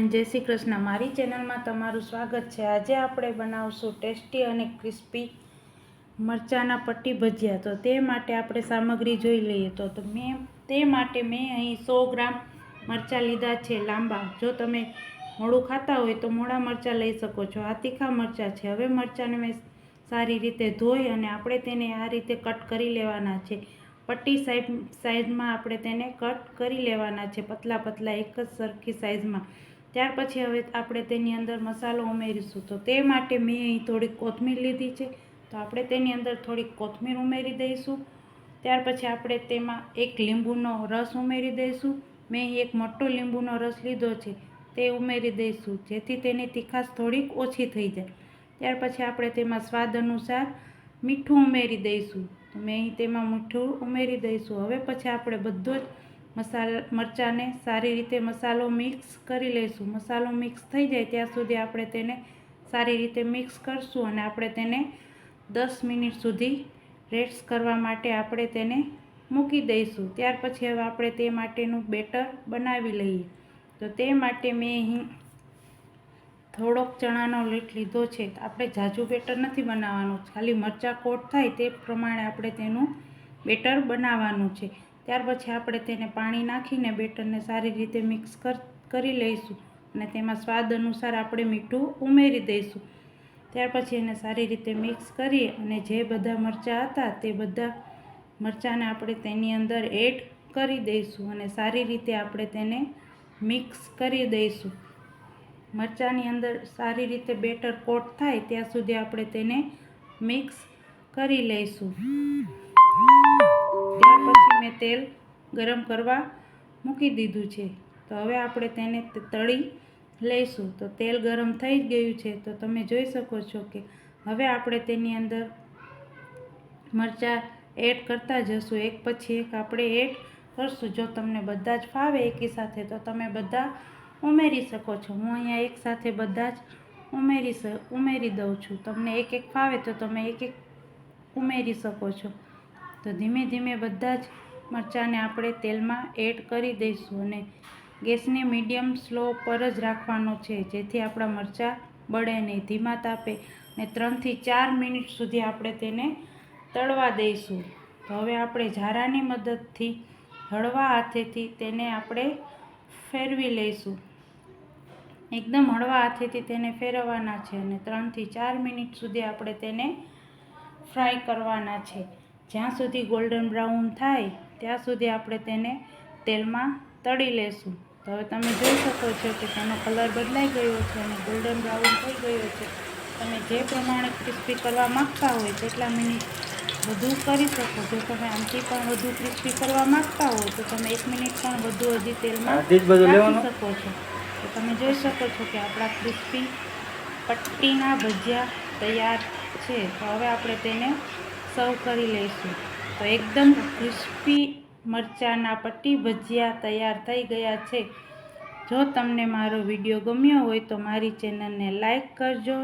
And જય શ્રી કૃષ્ણ। મારી ચેનલમાં તમારું સ્વાગત છે। આજે આપણે બનાવશું ટેસ્ટી અને ક્રિસ્પી મરચાંના પટ્ટી ભજીયા। તો તે માટે આપણે સામગ્રી જોઈ લઈએ। તો મેં અહીં 100 ગ્રામ મરચાં લીધા છે લાંબા। જો તમે મોળું ખાતા હોય તો મોળા મરચાં લઈ શકો છો। આ તીખા મરચાં છે। હવે મરચાંને મેં સારી રીતે ધોઈ અને આપણે તેને આ રીતે કટ કરી લેવાના છે। પટ્ટી સાઈઝમાં આપણે તેને કટ કરી લેવાના છે, પતલા પતલા એક જ સરખી સાઈઝમાં। ત્યાર પછી હવે આપણે તેની અંદર મસાલો ઉમેરીશું। તો તે માટે મેં અહીં થોડીક કોથમીર લીધી છે, તો આપણે તેની અંદર થોડીક કોથમીર ઉમેરી દઈશું। ત્યાર પછી આપણે તેમાં એક લીંબુનો રસ ઉમેરી દઈશું। મેં અહીં એક મોટો લીંબુનો રસ લીધો છે, તે ઉમેરી દઈશું જેથી તેની તીખાશ થોડીક ઓછી થઈ જાય। ત્યાર પછી આપણે તેમાં સ્વાદ અનુસાર મીઠું ઉમેરી દઈશું। તો મેં અહીં તેમાં મીઠું ઉમેરી દઈશું। હવે પછી આપણે બધો જ મરચાંને સારી રીતે મસાલો મિક્સ કરી લઈશું। મસાલો મિક્સ થઈ જાય ત્યાં સુધી આપણે તેને સારી રીતે મિક્સ કરશું અને આપણે તેને 10 મિનિટ સુધી રેસ્ટ કરવા માટે આપણે તેને મૂકી દઈશું। ત્યાર પછી હવે આપણે તે માટેનું બેટર બનાવી લઈએ। તો તે માટે મેં અહીં થોડોક ચણાનો લોટ લીધો છે। આપણે ઝાઝું બેટર નથી બનાવવાનું, ખાલી મરચાં કોટ થાય તે પ્રમાણે આપણે તેનું બેટર બનાવવાનું છે। ત્યાર પછી આપણે તેને પાણી નાખીને બેટરને સારી રીતે મિક્સ કરી લઈશું અને તેમાં સ્વાદ અનુસાર આપણે મીઠું ઉમેરી દઈશું। ત્યાર પછી એને સારી રીતે મિક્સ કરી અને જે બધા મરચાં હતા તે બધા મરચાંને આપણે તેની અંદર એડ કરી દઈશું અને સારી રીતે આપણે તેને મિક્સ કરી દઈશું। મરચાંની અંદર સારી રીતે બેટર કોટ થાય ત્યાં સુધી આપણે તેને મિક્સ કરી લઈશું। ત્યાર પછી મેં તેલ ગરમ કરવા મૂકી દીધું છે। તો હવે આપણે તેને તળી લઈશું। તો તેલ ગરમ થઈ ગયું છે, તો તમે જોઈ શકો છો કે હવે આપણે તેની અંદર મરચાં એડ કરતા જશું, એક પછી એક આપણે એડ કરશું। જો તમને બધા જ ફાવે એકી સાથે તો તમે બધા ઉમેરી શકો છો। હું અહીંયા એક સાથે બધા જ ઉમેરી દઉં છું। તમને એક એક ફાવે તો તમે એક એક ઉમેરી શકો છો। તો ધીમે ધીમે બધા જ મરચાંને આપણે તેલમાં એડ કરી દઈશું અને ગેસને મીડિયમ સ્લો પર જ રાખવાનો છે જેથી આપણા મરચાં બળે નહીં। ધીમા તાપે ને 3 થી 4 મિનિટ સુધી આપણે તેને તળવા દઈશું। તો હવે આપણે ઝારાની મદદથી હળવા હાથેથી તેને આપણે ફેરવી લઈશું। એકદમ હળવા હાથેથી તેને ફેરવવાના છે અને 3 થી 4 મિનિટ સુધી આપણે તેને ફ્રાય કરવાના છે। જ્યાં સુધી ગોલ્ડન બ્રાઉન થાય ત્યાં સુધી આપણે તેને તેલમાં તળી લેશું। તો હવે તમે જોઈ શકો છો કે તેનો કલર બદલાઈ ગયો છે અને ગોલ્ડન બ્રાઉન થઈ ગયો છે। તમે જે પ્રમાણે ક્રિસ્પી કરવા માગતા હોય તેટલા મિનિટ વધુ કરી શકો। જો તમે આનાથી પણ વધુ ક્રિસ્પી કરવા માગતા હોય તો તમે 1 મિનિટ પણ વધુ હજી તેલમાં રાખી શકો છો। તો તમે જોઈ શકો છો કે આપણા ક્રિસ્પી પટ્ટીના ભજીયા તૈયાર છે। તો હવે આપણે તેને સર્વ કરી લઈશું। તો એકદમ ક્રિસ્પી મરચાંના પટ્ટી ભજીયા તૈયાર થઈ ગયા છે। જો તમને મારો વિડીયો ગમ્યો હોય તો મારી ચેનલને લાઈક કરજો,